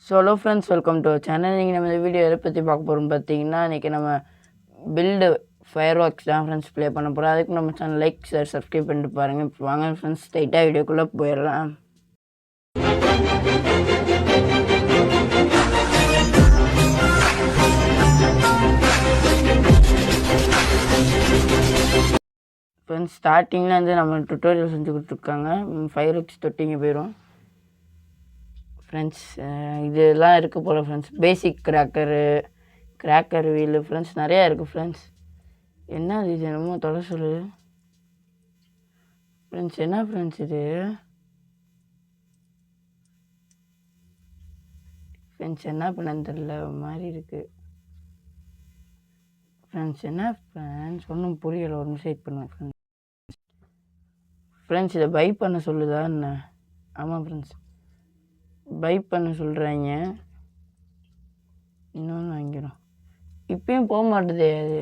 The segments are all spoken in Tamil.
So hello friends, welcome to our channel. நீங்கள் நம்ம இந்த வீடியோ எதை பற்றி பார்க்க போகிறோம் பார்த்தீங்கன்னா, இன்றைக்கி நம்ம பில்டு ஃபயர் ஒர்க்ஸ் தான் ஃப்ரெண்ட்ஸ் ப்ளே பண்ண போகிறோம். அதுக்கு நம்ம சேனல் லைக் ஷேர் சப்ஸ்கிரைப் பண்ணிட்டு பாருங்கள். இப்போ வாங்க ஃப்ரெண்ட்ஸ், ஸ்ட்ரைட்டாக வீடியோக்குள்ளே போயிடலாம். ஃப்ரெண்ட்ஸ், ஸ்டார்டிங்கில் வந்து நம்ம டுட்டோரியல் செஞ்சு கொடுத்துருக்காங்க. ஃபயர் ஒர்க்ஸ் தொட்டிங்க போயிடும் ஃப்ரெண்ட்ஸ். இதெல்லாம் இருக்குது போல் ஃப்ரெண்ட்ஸ். பேசிக் கிராக்கர் வீலு ஃப்ரெண்ட்ஸ் நிறையா இருக்குது ஃப்ரெண்ட்ஸ். என்ன இது என்னமோ தொலை சொல்லுது ஃப்ரெண்ட்ஸ். என்ன ஃப்ரெண்ட்ஸ் இது ஃப்ரெண்ட்ஸ்? என்ன பண்ணன்னு தெரில, மாதிரி இருக்குது ஃப்ரெண்ட்ஸ். என்ன ஃப்ரெண்ட்ஸ் ஒன்றும் புரியலை. ஒரு நிமிஷம் வெயிட் பண்ணுவேன் ஃப்ரெண்ட்ஸ். ஃப்ரெண்ட்ஸ், இதை பை பண்ண சொல்லுதா என்ன? ஆமாம் ஃப்ரெண்ட்ஸ், பை பண்ண சொல்கிறாங்க. இன்னொன்று வாங்கிடும். இப்பயும் போக மாட்டுதே அது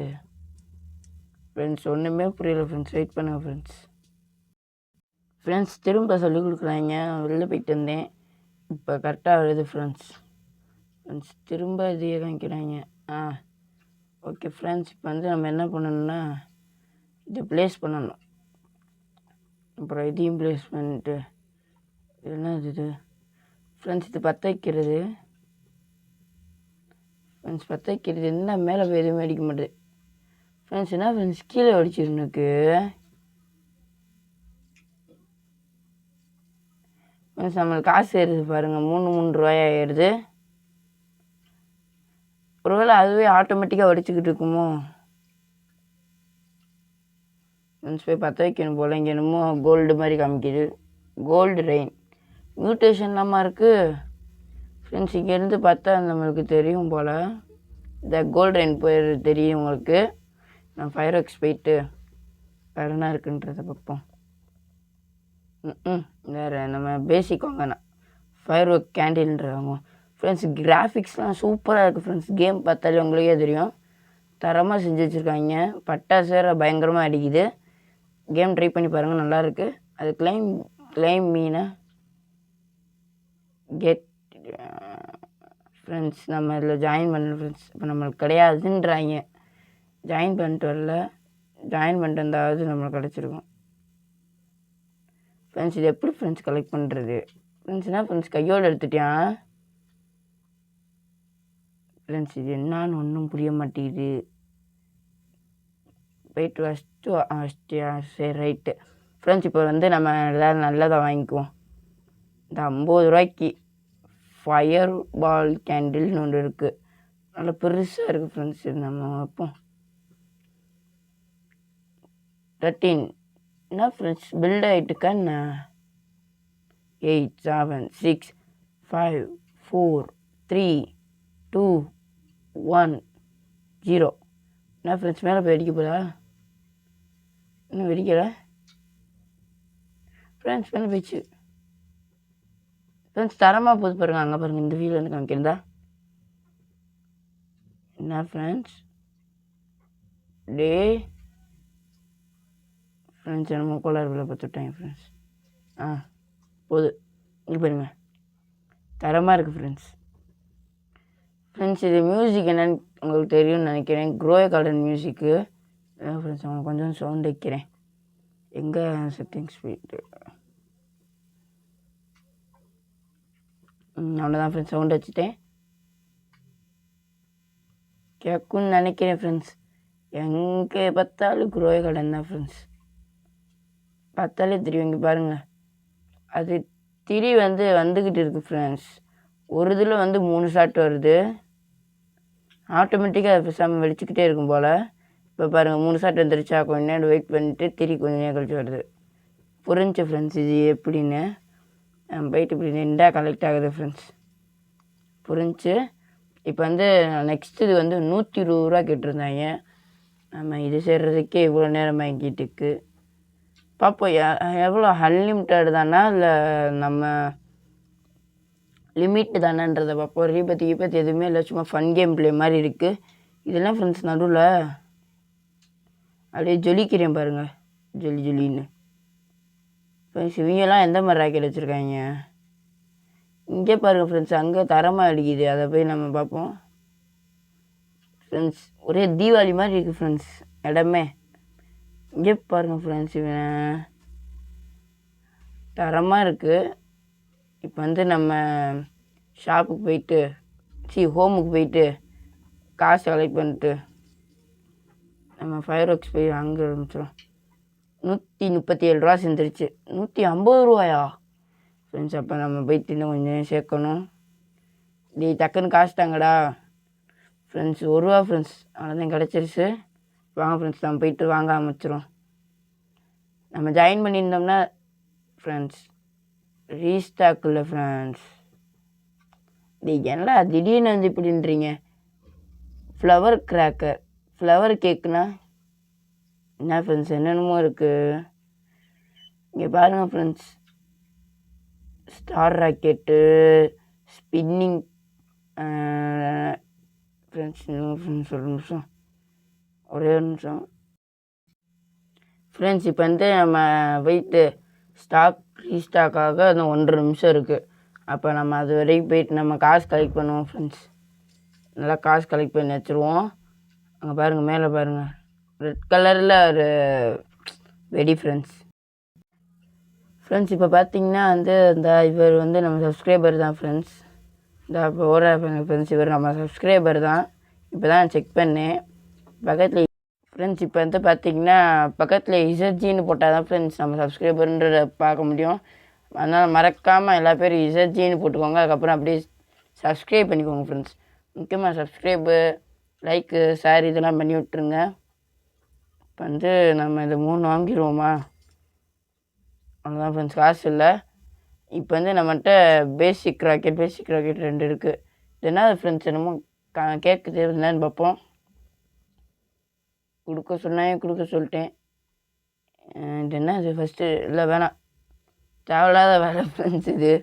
ஃப்ரெண்ட்ஸ். ஒன்றுமே புரியல ஃப்ரெண்ட்ஸ். வெயிட் பண்ணுங்கள் ஃப்ரெண்ட்ஸ். ஃப்ரெண்ட்ஸ், திரும்ப சொல்லி கொடுக்குறாங்க. வெளில போயிட்டு வந்தேன், இப்போ கரெக்டாக வருது ஃப்ரெண்ட்ஸ். திரும்ப இதையே காமிக்கிறாங்க. ஓகே ஃப்ரெண்ட்ஸ், இப்போ வந்து நம்ம என்ன பண்ணணும்னா இதை ப்ளேஸ் பண்ணணும். அப்புறம் இதையும் ப்ளேஸ் பண்ணிட்டு என்ன இது ஃப்ரெண்ட்ஸ்? இது பற்ற வைக்கிறது ஃப்ரெண்ட்ஸ். பற்ற வைக்கிறது என்ன மேலே போய் எதுவுமே அடிக்க மாட்டேது ஃப்ரெண்ட்ஸ். என்ன ஃப்ரெண்ட்ஸ் கீழே அடிச்சிருந்துக்கு ஃப்ரெண்ட்ஸ். நம்மளுக்கு காசு ஏறுது பாருங்கள், 3 ரூபாய் ஆயிடுது. ஒருவேளை அதுவே ஆட்டோமேட்டிக்காக வடிச்சுக்கிட்டு இருக்குமோ ஃப்ரெண்ட்ஸ்? போய் பற்ற வைக்கணும் போல். இங்கே என்னமோ கோல்டு மாதிரி காமிக்குது. கோல்டு ரெயின் மியூட்டேஷன் இல்லாமல் இருக்குது ஃப்ரெண்ட்ஸ். இங்கேருந்து பார்த்தா நம்மளுக்கு தெரியும் போல். இந்த கோல்டு ரெயின் போய் தெரியும் உங்களுக்கு. நான் ஃபயர் ஒர்க்ஸ் போயிட்டு வேறு என்ன இருக்குன்றதை பார்ப்போம். வேறு நம்ம பேசிக் வாங்கினா ஃபயர் ஒர்க் கேண்டில்ன்றவங்க ஃப்ரெண்ட்ஸ். கிராஃபிக்ஸ்லாம் சூப்பராக இருக்குது ஃப்ரெண்ட்ஸ். கேம் பார்த்தாலே உங்களுக்கே தெரியும், தரமாக செஞ்சு வச்சுருக்காங்க. பட்டாசு வேறு பயங்கரமாக அடிக்குது. கேம் ட்ரை பண்ணி பாருங்கள், நல்லாயிருக்கு. அது கிளைம் மீனை கெட் ஃப்ரெண்ட்ஸ். நம்ம இதில் ஜாயின் பண்ணல ஃப்ரெண்ட்ஸ். இப்போ நம்மளுக்கு கிடையாதுன்றாங்க. ஜாயின் பண்ணிட்டு வரல. ஜாயின் பண்ணிட்டு வந்தாவது நம்மளுக்கு கிடச்சிருக்கும் ஃப்ரெண்ட்ஸ். இது எப்படி ஃப்ரெண்ட்ஸ் கலெக்ட் பண்ணுறது ஃப்ரெண்ட்ஸ்? என்ன ஃப்ரெண்ட்ஸ் கையோடு எடுத்துட்டான் ஃப்ரெண்ட்ஸ். இது என்னான்னு ஒன்றும் புரிய மாட்டேங்குது. போயிட்டு ஃபஸ்ட்டு சரி ரைட்டு ஃப்ரெண்ட்ஸ். இப்போ வந்து நம்ம எதாவது நல்லதாக வாங்கிக்குவோம். இந்த 50 ரூபாய்க்கு ஃபயர் பால் கேண்டில்னு ஒன்று இருக்குது. நல்லா பெருசாக இருக்குது ஃப்ரெண்ட்ஸ். இது நம்ம வைப்போம். 13 என்ன ஃப்ரெண்ட்ஸ் பில்ட் ஆகிட்டுக்கா என்ன? 8 7 6 5 4 3 2 1 0. என்ன ஃப்ரெண்ட்ஸ் மேலே போய் வெடிக்க போதா? இன்னும் வெடிக்கலை ஃப்ரெண்ட்ஸ். மேலே போயிடுச்சு ஃப்ரெண்ட்ஸ். தரமாக போது பாருங்கள். அங்கே பாருங்கள், இந்த வீல் வந்து காமிக்கிறதா என்ன ஃப்ரெண்ட்ஸ்? டே ஃப்ரெண்ட்ஸ் என்னமோ கோளாறு விலை பார்த்துட்டாங்க ஃப்ரெண்ட்ஸ். போகுது. இங்கே பாருங்கள், தரமாக இருக்குது ஃப்ரெண்ட்ஸ். ஃப்ரெண்ட்ஸ், இது மியூசிக் என்னன்னு உங்களுக்கு தெரியும்னு நினைக்கிறேன். க்ரோய கார்டன் மியூசிக்கு ஃப்ரெண்ட்ஸ். அவங்க கொஞ்சம் சவுண்ட் வைக்கிறேன். எங்கே செட்டிங்ஸ் போயிட்டு அவ்வளோதான் ஃப்ரெண்ட்ஸ். சவுண்ட் வச்சுட்டேன். கேட்குன்னு நினைக்கிறேன் ஃப்ரெண்ட்ஸ். எங்கே பார்த்தாலும் க்ரோய கார்டன் தான் ஃப்ரெண்ட்ஸ். பார்த்தாலே தெரியும். இங்கே பாருங்கள், அது திரி வந்துக்கிட்டு இருக்குது ஃப்ரெண்ட்ஸ். ஒரு இதில் 3 ஷாட் வருது. ஆட்டோமேட்டிக்காக அது பேசாமல் வெடிச்சுக்கிட்டே இருக்கும் போல். இப்போ பாருங்கள், 3 ஷாட் வந்துருச்சா. கொஞ்ச நேரம் வெயிட் பண்ணிவிட்டு திரி கொஞ்சம் நேரம் கழிச்சு வருது. புரிஞ்சு ஃப்ரெண்ட்ஸ் இது எப்படின்னு. போயிட்டு இப்படி நின்றா கலெக்ட் ஆகுது ஃப்ரெண்ட்ஸ். புரிஞ்சு. இப்போ நெக்ஸ்ட் இது 120 ரூபா கேட்டிருந்தாங்க. நம்ம இது செய்கிறதுக்கே இவ்வளோ நேரம் வாங்கிட்டுருக்கு. பார்ப்போம் எவ்வளோ அன்லிமிட்டட் தானா இல்லை நம்ம லிமிட்டு தானேன்றதை பார்ப்போம். ரீபத்தி எதுவுமே இல்லை, சும்மா ஃபன் கேம் ப்ளே மாதிரி இருக்குது. இதெல்லாம் ஃப்ரெண்ட்ஸ் நடுவில் அப்படியே ஜொலிக்கிறேன் பாருங்கள், ஜொலின்னு ஃப்ரெண்ட்ஸ். இவங்கெல்லாம் எந்த மாதிரி ராக்கெட் வச்சுருக்காங்க? இங்கே பாருங்கள் ஃப்ரெண்ட்ஸ், அங்கே தரமாக அடிக்குது. அதை போய் நம்ம பார்ப்போம் ஃப்ரெண்ட்ஸ். ஒரே தீபாவளி மாதிரி இருக்குது ஃப்ரெண்ட்ஸ் இடமே. இங்கே பாருங்கள் ஃப்ரெண்ட்ஸ், இவன் தரமாக இருக்குது. இப்போ வந்து நம்ம ஷாப்புக்கு போயிட்டு ஹோமுக்கு போயிட்டு காசு கலெக்ட் பண்ணிட்டு நம்ம ஃபயர் ஒர்க்ஸ் போய் அங்கே ஆரம்பிச்சிடும். 137 ரூபா செஞ்சிருச்சு. 150 ரூபாயா ஃப்ரெண்ட்ஸ்? அப்போ நம்ம போயிட்டு இன்னும் கொஞ்சம் சேர்க்கணும். டக்குன்னு காசு தாங்கடா ஃப்ரெண்ட்ஸ். 1 ரூபா ஃப்ரெண்ட்ஸ், அவ்வளோதான் கிடச்சிருச்சு. வாங்க ஃப்ரெண்ட்ஸ், நம்ம போயிட்டு வாங்க ஆரம்பிச்சிடும். நம்ம ஜாயின் பண்ணியிருந்தோம்னா ஃப்ரெண்ட்ஸ் ரீஸ்டாக் இல்லை ஃப்ரெண்ட்ஸ். என்னடா திடீர்னு வந்து இப்படின்றீங்க? ஃப்ளவர் கிராக்கர், ஃப்ளவர் கேக்குனா என்ன ஃப்ரெண்ட்ஸ்? என்னென்னமோ இருக்குது. இங்கே பாருங்கள் friends, star rocket, spinning friends. Friends ஒரு நிமிஷம், ஒரே ஒரு நிமிஷம் ஃப்ரெண்ட்ஸ். இப்போ வந்து நம்ம போயிட்டு ரீஸ்டாக்காக இன்னும் 1.5 நிமிஷம் இருக்குது. அப்போ நம்ம அது வரைக்கும் போயிட்டு நம்ம காசு கலெக்ட் பண்ணுவோம் ஃப்ரெண்ட்ஸ். நல்லா காசு கலெக்ட் பண்ணி வச்சுருவோம். அங்கே பாருங்கள், மேலே பாருங்கள், ரெட் கலரில் ஒரு வெடி ஃப்ரெண்ட்ஸ். இப்போ பார்த்தீங்கன்னா வந்து இவர் வந்து நம்ம சப்ஸ்கிரைபர் தான் ஃப்ரெண்ட்ஸ். இப்போ ஃப்ரெண்ட்ஸ், இவர் நம்ம சப்ஸ்கிரைபர் தான். இப்போ தான் செக் பண்ணேன் பக்கத்தில் ஃப்ரெண்ட்ஸ். இப்போ வந்து பார்த்தீங்கன்னா பக்கத்தில் இசர்ஜின்னு போட்டால் தான் ஃப்ரெண்ட்ஸ் நம்ம சப்ஸ்கிரைபர்ன்றதை பார்க்க முடியும். அதனால் மறக்காமல் எல்லா பேரும் இசர்ஜின்னு போட்டுக்கோங்க. அதுக்கப்புறம் அப்படியே சப்ஸ்கிரைப் பண்ணிக்கோங்க ஃப்ரெண்ட்ஸ். முக்கியமாக சப்ஸ்கிரைபு, லைக்கு, ஷேர் இதெல்லாம் பண்ணி விட்ருங்க. இப்போ வந்து நம்ம இது 3 வாங்கிடுவோமா? அவ்வளோதான் ஃப்ரெண்ட்ஸ், காசு இல்லை. இப்போ வந்து நம்மகிட்ட பேசிக் ராக்கெட் 2 இருக்குது. இது என்ன ஃப்ரெண்ட்ஸ்? என்னமோ கேட்குது, என்னன்னு பார்ப்போம். கொடுக்க சொல்லிட்டேன். இது என்ன இது ஃபஸ்ட்டு? இல்லை வேணாம், தேவையில்லாத வேலை ஃப்ரெண்ட்ஸ் இது.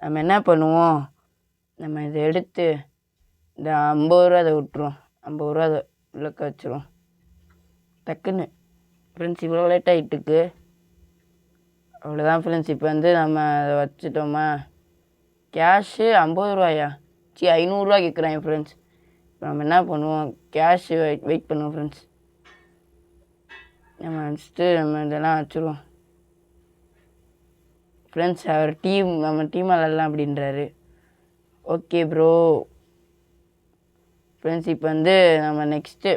நம்ம என்ன பண்ணுவோம், நம்ம இதை எடுத்து இந்த 50 ரூபா அதை விட்டுருவோம். 50 ரூபா அதை உள்ளக்க வச்சுருவோம் டக்குன்னு ஃப்ரெண்ட்ஸ். இவ்வளோ லேட் ஆகிட்டுருக்கு. அவ்வளோதான் ஃப்ரெண்ட்ஸ். இப்போ வந்து நம்ம அதை வச்சுட்டோமா? கேஷு 50 ரூபாயா? 500 ரூபா கேட்குறாங்க ஃப்ரெண்ட்ஸ். இப்போ நம்ம என்ன பண்ணுவோம், கேஷு வெயிட் பண்ணுவோம் ஃப்ரெண்ட்ஸ். நம்ம வச்சுட்டு நம்ம இதெல்லாம் வச்சுருவோம் ஃப்ரெண்ட்ஸ். அவர் நம்ம டீம் விளாட்லாம் அப்படின்றாரு. Okay bro friends. இப்போ வந்து நம்ம நெக்ஸ்ட்டு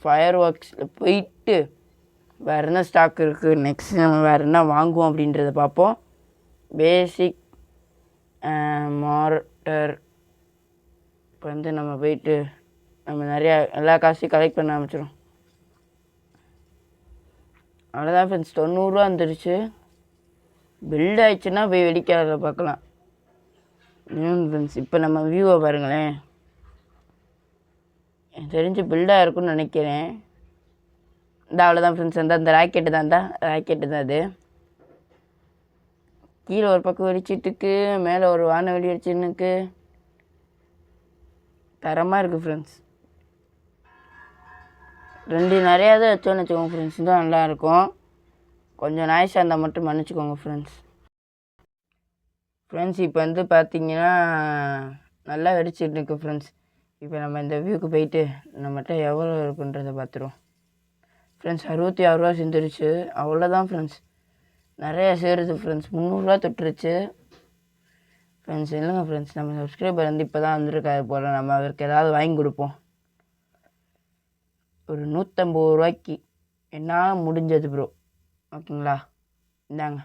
ஃபயர் ஒர்க்ஸில் போயிட்டு வேறு என்ன ஸ்டாக் இருக்குது, நெக்ஸ்ட்டு நம்ம வேறு என்ன வாங்குவோம் அப்படின்றத பார்ப்போம். பேசிக் மார்டர். இப்போ வந்து நம்ம போயிட்டு நம்ம நிறையா எல்லா காசையும் கலெக்ட் பண்ண ஆரம்பிச்சிடும். அவ்வளோதான் ஃப்ரெண்ட்ஸ், 90 ரூபா வந்துடுச்சு. பில்ட் ஆயிடுச்சுன்னா போய் வெடிக்காத பார்க்கலாம் ஃப்ரெண்ட்ஸ். இப்போ நம்ம வியூவை பாருங்களேன். எனக்கு தெரிஞ்சு பில்டாக இருக்குன்னு நினைக்கிறேன். அவ்வளோதான் ஃப்ரெண்ட்ஸ். அந்த ராக்கெட்டு தான் அது. கீழே ஒரு பக்கம் வெடிச்சிட்டுருக்கு, மேலே ஒரு வான வெடி வெடிச்சுன்னுக்கு. தரமாக இருக்குது ஃப்ரெண்ட்ஸ். 2 நிறையா தான் வச்சோன்னு வச்சுக்கோங்க ஃப்ரெண்ட்ஸ், தான் நல்லாயிருக்கும். கொஞ்சம் நாய்ஸாக இருந்தால் மட்டும் மன்னிச்சிக்கோங்க ஃப்ரெண்ட்ஸ். இப்போ வந்து பார்த்தீங்கன்னா நல்லா வெடிச்சிட்டு இருக்கு ஃப்ரெண்ட்ஸ். இப்போ நம்ம இந்த வியூக்கு போயிட்டு நம்மகிட்ட எவ்வளோ இருக்குன்றதை பார்த்துருவோம் ஃப்ரெண்ட்ஸ். 66 ரூபா செஞ்சிருச்சு. அவ்வளோதான் ஃப்ரெண்ட்ஸ், நிறையா சேருது ஃப்ரெண்ட்ஸ். 300 ரூபா தொட்டுருச்சு ஃப்ரெண்ட்ஸ். இல்லைங்க ஃப்ரெண்ட்ஸ், நம்ம சப்ஸ்கிரைபர் வந்து இப்போ தான் வந்திருக்காரு போல். நம்ம அவருக்கு ஏதாவது வாங்கி கொடுப்போம். ஒரு 150 ரூபாய்க்கு என்ன முடிஞ்சது ப்ரோ, ஓகேங்களா? இந்தாங்க.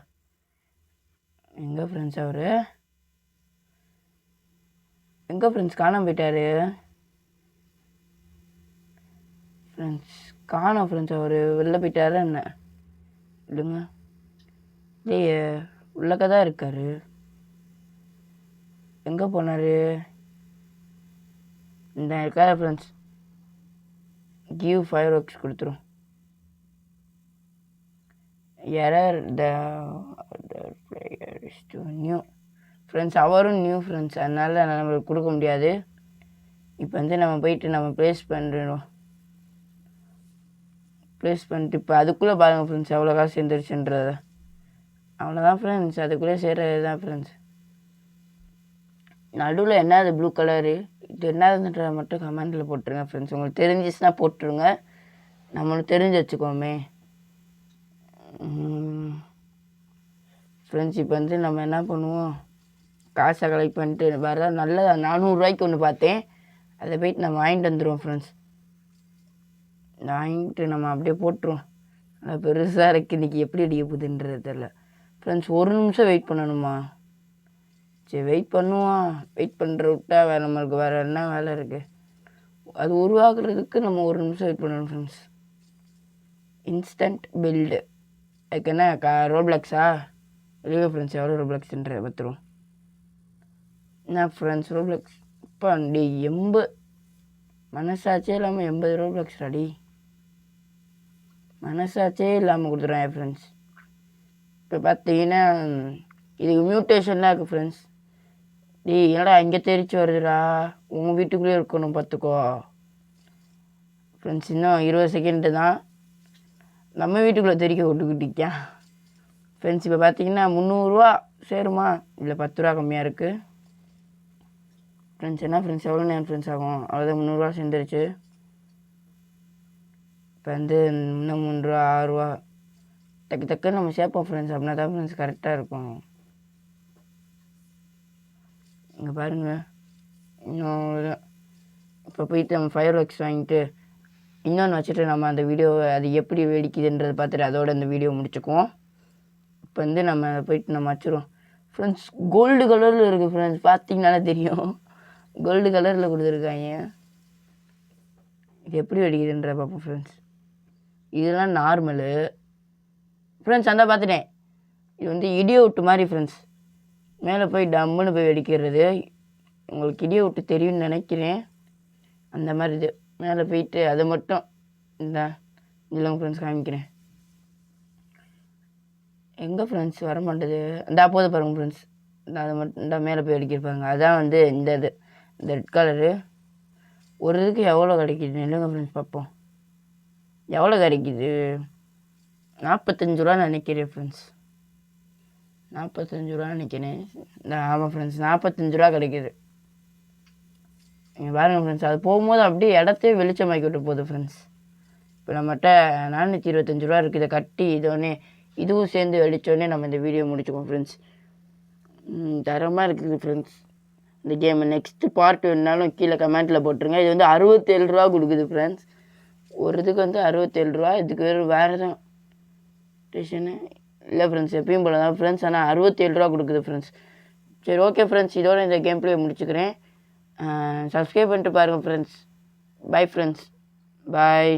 எங்கே ஃப்ரெண்ட்ஸ் அவர்? எங்கே ஃப்ரெண்ட்ஸ் காணாமல் போயிட்டார் ஃப்ரெண்ட்ஸ்? காணோம் ஃப்ரெண்ட்ஸ். அவர் வெளில போயிட்டாரு என்ன? இல்லைங்க, இல்லையே, உள்ளக்க தான் இருக்கார். எங்கே போனார்? இந்த இருக்காரு ஃப்ரெண்ட்ஸ். கிவ் ஃபயர் ஒர்க்ஸ் கொடுத்துரும். Error the player is to new friends. அவரும் நியூ ஃப்ரெண்ட்ஸ், அதனால் நம்மளுக்கு கொடுக்க முடியாது. இப்போ வந்து நம்ம போயிட்டு நம்ம ப்ளேஸ் பண்ணிட்டு இப்போ அதுக்குள்ளே பாருங்கள் ஃப்ரெண்ட்ஸ் எவ்வளோ காசு சேர்ந்துருச்சுன்றத. அவ்வளோதான் ஃப்ரெண்ட்ஸ், அதுக்குள்ளே சேர்றது தான் ஃப்ரெண்ட்ஸ். நடுவில் என்னது ப்ளூ கலரு இது என்னதுன்றதை மட்டும் கமெண்டில் போட்டுருங்க ஃப்ரெண்ட்ஸ். உங்களுக்கு தெரிஞ்சிச்சுன்னா போட்டுருங்க, நம்மளுக்கு தெரிஞ்சு வச்சுக்கோமே ஃப்ரெண்ட்ஸ். இப்போ வந்து நம்ம என்ன பண்ணுவோம், காசை கலெக்ட் பண்ணிட்டு வர நல்ல 400 ரூபாய்க்கு ஒன்று பார்த்தேன், அதை போயிட்டு நம்ம வாங்கிட்டு வந்துடுவோம் ஃப்ரெண்ட்ஸ். வாங்கிட்டு நம்ம அப்படியே போட்டுருவோம். நல்லா பெருசாக இருக்குது, இன்றைக்கி எப்படி அடிக்க போகுதுன்றது தெரில ஃப்ரெண்ட்ஸ். 1 நிமிஷம் வெயிட் பண்ணணுமா? சரி வெயிட் பண்ணுவோம். வெயிட் பண்ணுற விட்டா நம்மளுக்கு வேறு என்ன வேலை இருக்குது? அது உருவாக்குறதுக்கு நம்ம 1 நிமிஷம் வெயிட் பண்ணணும் ஃப்ரெண்ட்ஸ். இன்ஸ்டன்ட் பில்டு அதுக்கு என்ன ரோப்ளாக்ஸா? இல்லையா ஃப்ரெண்ட்ஸ், எவ்வளோ ரோப்ளாக்ஸ்ன்ற பத்துரும் என்ன ஃப்ரெண்ட்ஸ்? ரோப்ளாக்ஸ் இப்போ டி 80 மனசாச்சே இல்லாமல் 80 ரோப்ளாக்ஸ் ரெடி, மனசாச்சே இல்லாமல் கொடுத்துட்றாங்க ஃப்ரெண்ட்ஸ். இப்போ பார்த்தீங்கன்னா இதுக்கு மியூட்டேஷன்லாம் இருக்குது ஃப்ரெண்ட்ஸ். என்னடா இங்கே தெரிச்சு வருதுடா, உங்கள் வீட்டுக்குள்ளேயே இருக்கணும் பார்த்துக்கோ ஃப்ரெண்ட்ஸ். இன்னும் 20 செகண்டு தான், நம்ம வீட்டுக்குள்ளே தெரிக்க விட்டுக்கிட்டிக்கா ஃப்ரெண்ட்ஸ். இப்போ பார்த்தீங்கன்னா 300 ரூபா சேருமா? இல்லை 10 ரூபா கம்மியாக இருக்குது ஃப்ரெண்ட்ஸ். என்ன ஃப்ரெண்ட்ஸ், எவ்வளோ நேரம் ஃப்ரெண்ட்ஸ் ஆகும்? அவ்வளோதான் 300 ரூபா சேர்ந்துருச்சு. இப்போ வந்து இன்னும் 3 ரூபா 6 ரூபா டக்குன்னு நம்ம சேர்ப்போம் ஃப்ரெண்ட்ஸ். அப்படின்னா தான் ஃப்ரெண்ட்ஸ் கரெக்டாக இருக்கும். இங்கே பாருங்கள், இன்னும் இப்போ போயிட்டு நம்ம ஃபயர் ஒர்க்ஸ் வாங்கிட்டு இன்னொன்று வச்சுட்டு நம்ம அந்த வீடியோவை அது எப்படி வெடிக்குதுன்றதை பார்த்துட்டு அதோட அந்த வீடியோ முடிச்சுக்குவோம். இப்போ வந்து நம்ம போயிட்டு நம்ம வச்சுருவோம் ஃப்ரெண்ட்ஸ். கோல்டு கலரில் இருக்குது ஃப்ரெண்ட்ஸ், பார்த்தீங்கனாலே தெரியும், கோல்டு கலரில் கொடுத்துருக்காங்க. இது எப்படி வெடிக்குதுன்ற பார்ப்போம் ஃப்ரெண்ட்ஸ். இதெல்லாம் நார்மலு ஃப்ரெண்ட்ஸ். அந்த பார்த்துட்டேன், இது வந்து இடியை விட்டு மாதிரி ஃப்ரெண்ட்ஸ். மேலே போய் டம்முன்னு போய் வெடிக்கிறது, உங்களுக்கு இடியை விட்டு தெரியும்னு நினைக்கிறேன். அந்த மாதிரி இது மேலே போயிட்டு அதை மட்டும் இந்த இல்லைங்க ஃப்ரெண்ட்ஸ் காமிக்கிறேன். எங்கே ஃப்ரெண்ட்ஸ் வர மாட்டேது, இந்த போது பாருங்கள் ஃப்ரெண்ட்ஸ். அதை மட்டும் இந்த மேலே போய் அடிக்கிருப்பாங்க, அதான் வந்து இந்த ரெட் கலரு. ஒரு இதுக்கு எவ்வளோ கிடைக்கிது இல்லைங்க ஃப்ரெண்ட்ஸ், பார்ப்போம் எவ்வளோ கிடைக்கிது. 45 ரூபான்னு நினைக்கிறேன் ஃப்ரெண்ட்ஸ், 45 ரூபான்னு நினைக்கிறேன். ஆமாம் ஃப்ரெண்ட்ஸ், 45 ரூபா கிடைக்கிது. நீங்கள் பாருங்கள் ஃப்ரெண்ட்ஸ், அது போகும்போது அப்படியே இடத்தையே வெளிச்சமாக்கி விட்டு போகுது ஃப்ரெண்ட்ஸ். இப்போ நம்மகிட்ட 425 ரூபா இருக்குது. இதை கட்டி இதோடனே இதுவும் சேர்ந்து வெடித்தோடனே நம்ம இந்த வீடியோ முடிச்சுக்கோம் ஃப்ரெண்ட்ஸ். தரமாக இருக்குது ஃப்ரெண்ட்ஸ் இந்த கேமு. நெக்ஸ்ட்டு பார்ட் வேணுனாலும் கீழே கமெண்ட்டில் போட்டுருங்க. இது வந்து 67 ரூபா கொடுக்குது ஃப்ரெண்ட்ஸ். ஒரு இதுக்கு வந்து 67 ரூபா. இதுக்கு வேறு தான் ஸ்டேஷனு இல்லை ஃப்ரெண்ட்ஸ், எப்பயும் போல தான் ஃப்ரெண்ட்ஸ். ஆனால் 67 ரூபா கொடுக்குது ஃப்ரெண்ட்ஸ். சரி ஓகே ஃப்ரெண்ட்ஸ், இதோட இந்த கேம் ப்ளே முடிச்சுக்கிறேன். சப்ஸ்கிரைப் பண்ணிட்டு பாருங்கள் ஃப்ரெண்ட்ஸ். பை ஃப்ரெண்ட்ஸ், பாய்.